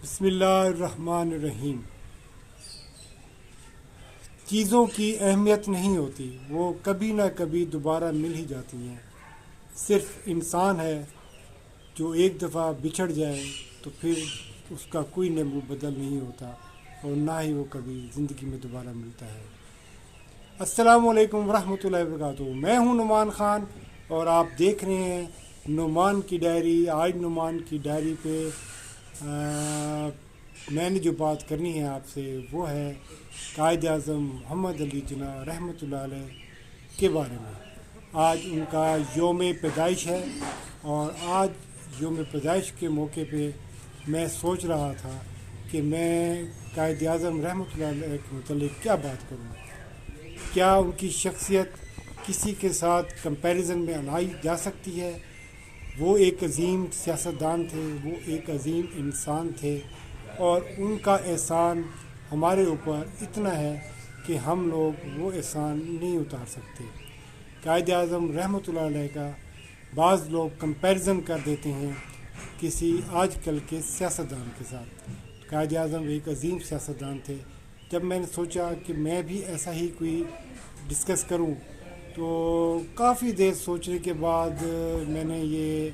بسم اللہ الرحمن الرحیم۔ چیزوں کی اہمیت نہیں ہوتی، وہ کبھی نہ کبھی دوبارہ مل ہی جاتی ہیں۔ صرف انسان ہے جو ایک دفعہ بچھڑ جائے تو پھر اس کا کوئی نمو بدل نہیں ہوتا اور نہ ہی وہ کبھی زندگی میں دوبارہ ملتا ہے۔ السلام علیکم ورحمۃ اللہ وبرکاتہ۔ میں ہوں نعمان خان اور آپ دیکھ رہے ہیں نعمان کی ڈائری۔ آج نعمان کی ڈائری پہ میں نے جو بات کرنی ہے آپ سے وہ ہے قائد اعظم محمد علی جناح رحمۃ اللہ علیہ کے بارے میں۔ آج ان کا یوم پیدائش ہے اور آج یوم پیدائش کے موقع پہ میں سوچ رہا تھا کہ میں قائد اعظم رحمۃ اللہ علیہ کے متعلق کیا بات کروں۔ کیا ان کی شخصیت کسی کے ساتھ کمپیریزن میں لائی جا سکتی ہے؟ وہ ایک عظیم سیاستدان تھے، وہ ایک عظیم انسان تھے اور ان کا احسان ہمارے اوپر اتنا ہے کہ ہم لوگ وہ احسان نہیں اتار سکتے۔ قائد اعظم رحمۃ اللہ علیہ کا بعض لوگ کمپیریزن کر دیتے ہیں کسی آج کل کے سیاستدان کے ساتھ۔ قائد اعظم ایک عظیم سیاستدان تھے۔ جب میں نے سوچا کہ میں بھی ایسا ہی کوئی ڈسکس کروں تو کافی دیر سوچنے کے بعد میں نے یہ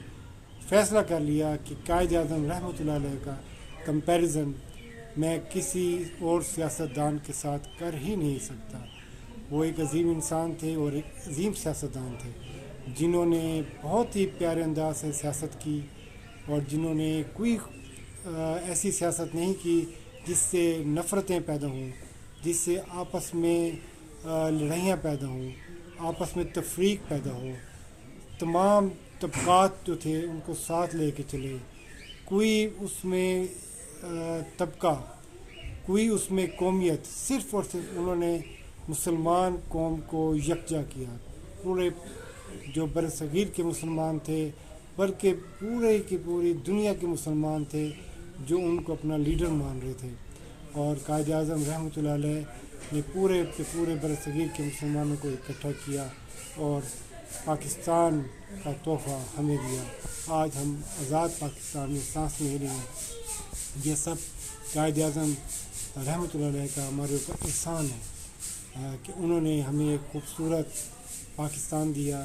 فیصلہ کر لیا کہ قائد اعظم رحمۃ اللہ علیہ کا کمپیریزن میں کسی اور سیاستدان کے ساتھ کر ہی نہیں سکتا۔ وہ ایک عظیم انسان تھے اور ایک عظیم سیاستدان تھے جنہوں نے بہت ہی پیارے انداز سے سیاست کی اور جنہوں نے کوئی ایسی سیاست نہیں کی جس سے نفرتیں پیدا ہوں، جس سے آپس میں لڑائیاں پیدا ہوں، آپس میں تفریق پیدا ہو۔ تمام طبقات جو تھے ان کو ساتھ لے کے چلے۔ کوئی اس میں طبقہ، کوئی اس میں قومیت، صرف اور صرف انہوں نے مسلمان قوم کو یکجا کیا۔ پورے جو برصغیر کے مسلمان تھے بلکہ پورے کی پوری دنیا کے مسلمان تھے جو ان کو اپنا لیڈر مان رہے تھے، اور قائد اعظم رحمۃ اللہ علیہ نے پورے کے پورے برصغیر کے مسلمانوں کو اکٹھا کیا اور پاکستان کا تحفہ ہمیں دیا۔ آج ہم آزاد پاکستان میں سانس لے رہے ہیں۔ یہ سب قائد اعظم رحمۃ اللہ علیہ کا ہمارے اوپر احسان ہے کہ انہوں نے ہمیں ایک خوبصورت پاکستان دیا،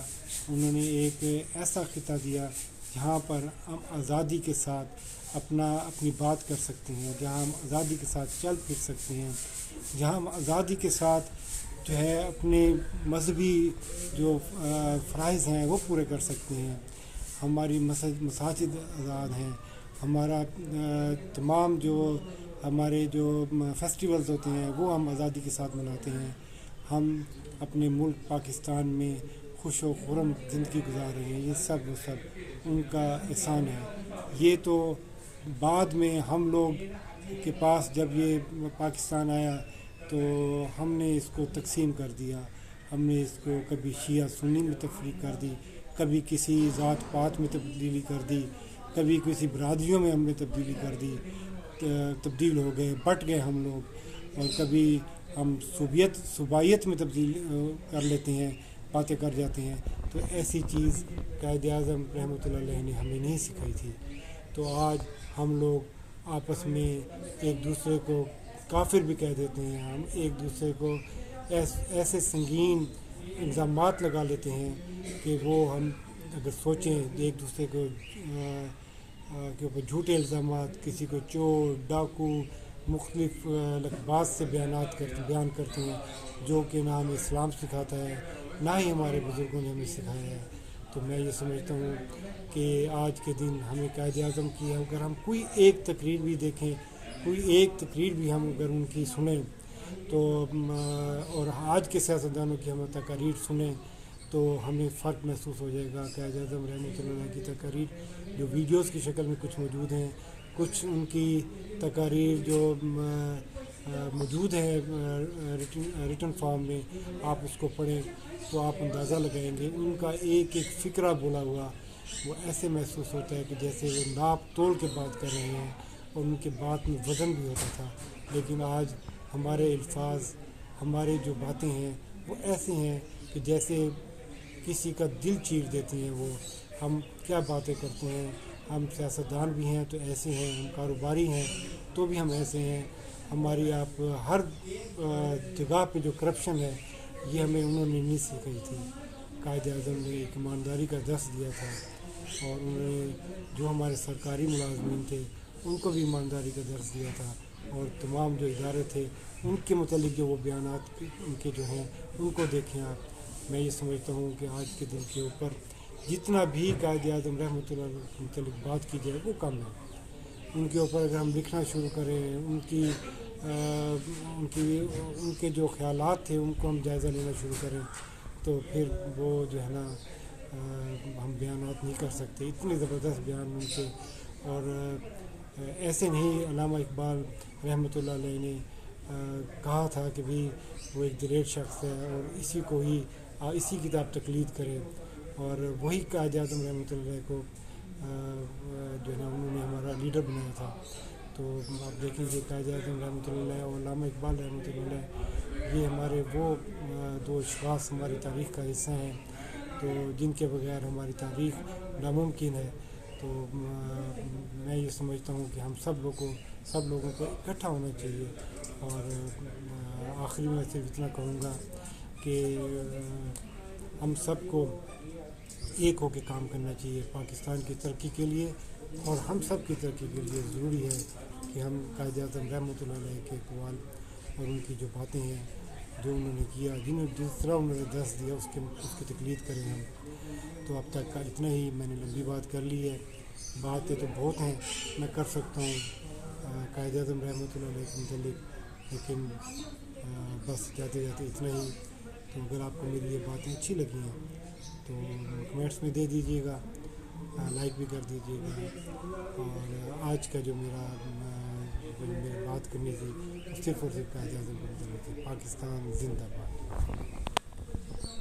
انہوں نے ایک ایسا خطہ دیا جہاں پر ہم آزادی کے ساتھ اپنی بات کر سکتے ہیں، جہاں ہم آزادی کے ساتھ چل پھر سکتے ہیں، جہاں ہم آزادی کے ساتھ جو ہے اپنے مذہبی جو فرائض ہیں وہ پورے کر سکتے ہیں۔ ہماری مساجد آزاد ہیں، ہمارا تمام جو ہمارے جو فیسٹیولز ہوتے ہیں وہ ہم آزادی کے ساتھ مناتے ہیں۔ ہم اپنے ملک پاکستان میں خوش و خرم زندگی گزار رہے ہیں۔ یہ سب وہ سب ان کا احسان ہے۔ یہ تو بعد میں ہم لوگ کے پاس جب یہ پاکستان آیا تو ہم نے اس کو تقسیم کر دیا۔ ہم نے اس کو کبھی شیعہ سنی میں تفریق کر دی، کبھی کسی ذات پات میں تبدیلی کر دی، کبھی کسی برادریوں میں ہم نے تبدیلی کر دی، تبدیل ہو گئے، بٹ گئے ہم لوگ، اور کبھی ہم صوبائیت میں تبدیل کر لیتے ہیں، باتیں کر جاتے ہیں۔ تو ایسی چیز قائد اعظم رحمۃ اللہ علیہ نے ہمیں نہیں سکھائی تھی۔ تو آج ہم لوگ آپس میں ایک دوسرے کو کافر بھی کہہ دیتے ہیں، ہم ایک دوسرے کو ایسے سنگین الزامات لگا لیتے ہیں کہ وہ ہم اگر سوچیں ایک دوسرے کو کے اوپر جھوٹے الزامات، کسی کو چور، ڈاکو، مختلف لقبات سے بیان کرتے ہیں جو کہ نہ ہمیں اسلام سکھاتا ہے نہ ہی ہمارے بزرگوں نے ہمیں سکھایا ہے۔ تو میں یہ سمجھتا ہوں کہ آج کے دن ہمیں قائد اعظم کی اگر ہم کوئی ایک تقریر بھی دیکھیں، کوئی ایک تقریر بھی ہم اگر ان کی سنیں تو اور آج کے سیاستدانوں کی ہم تقاریر سنیں تو ہمیں فرق محسوس ہو جائے گا۔ قائد اعظم رحمۃ اللہ علیہ کی تقاریر جو ویڈیوز کی شکل میں کچھ موجود ہیں، کچھ ان کی تقاریر جو موجود ہیں ریٹن فارم میں، آپ اس کو پڑھیں تو آپ اندازہ لگائیں گے ان کا ایک ایک فقرہ بولا ہوا وہ ایسے محسوس ہوتا ہے کہ جیسے وہ ناپ تول کے بات کر رہے ہیں اور ان کے بات میں وزن بھی ہوتا تھا۔ لیکن آج ہمارے الفاظ، ہمارے جو باتیں ہیں وہ ایسے ہیں کہ جیسے کسی کا دل چیر دیتی ہیں۔ وہ ہم کیا باتیں کرتے ہیں، ہم سیاستدان بھی ہیں تو ایسے ہیں، ہم کاروباری ہیں تو بھی ہم ایسے ہیں. ہماری آپ ہر جگہ پہ جو کرپشن ہے یہ ہمیں انہوں نے نہیں سکھائی تھی. قائد اعظم نے ایک ایمانداری کا درس دیا تھا اور انہوں نے جو ہمارے سرکاری ملازمین تھے ان کو بھی ایمانداری کا درس دیا تھا اور تمام جو ادارے تھے ان کے متعلق جو وہ بیانات ان کے جو ہیں ان کو دیکھیں آپ. میں یہ سمجھتا ہوں کہ آج کے دن کے اوپر جتنا بھی قائد اعظم رحمۃ اللہ علیہ کے متعلق بات کی جائے وہ کم ہے. ان کے اوپر اگر ہم لکھنا شروع کریں ان کے جو خیالات تھے ان کو ہم جائزہ لینا شروع کریں تو پھر وہ جو ہے نا ہم بیانات نہیں کر سکتے. اتنے زبردست بیان ان کے. اور ایسے نہیں علامہ اقبال رحمۃ اللہ علیہ نے کہا تھا کہ بھی وہ ایک دلیر شخص ہے اور اسی کی آپ تقلید کرے اور وہی قائد اعظم رحمۃ اللہ علیہ کو جو ہے نا انہوں نے ہمارا لیڈر بنایا تھا. تو آپ دیکھیں کہ قائد اعظم رحمۃ اللہ علیہ اور علامہ اقبال رحمۃ اللہ علیہ یہ ہمارے وہ دو اشخاص ہماری تاریخ کا حصہ ہیں تو جن کے بغیر ہماری تاریخ ناممکن ہے. تو میں یہ سمجھتا ہوں کہ ہم سب لوگوں کو اکٹھا ہونا چاہیے. اور آخری میں صرف اتنا کہوں گا کہ ہم سب کو ایک ہو کے کام کرنا چاہیے پاکستان کی ترقی کے لیے. اور ہم سب کی ترقی کے لیے ضروری ہے کہ ہم قائد اعظم رحمۃ اللہ علیہ کے اقوال اور ان کی جو باتیں ہیں جو انہوں نے کیا جس طرح انہوں نے درس دیا اس کی تقلید کریں ہم. تو اب تک کا اتنا ہی. میں نے لمبی بات کر لی ہے. باتیں تو بہت ہیں میں کر سکتا ہوں قائد اعظم رحمۃ اللہ علیہ کے متعلق لیکن بس جاتے جاتے اتنا ہی. تو اگر آپ کو میری یہ باتیں اچھی لگی ہیں تو کمنٹس میں دے دیجیے گا, لائک بھی کر دیجیے گا. اور آج کا جو میرا بات کرنی تھی صرف اور صرف قائد اعظم کی. پاکستان زندہ باد.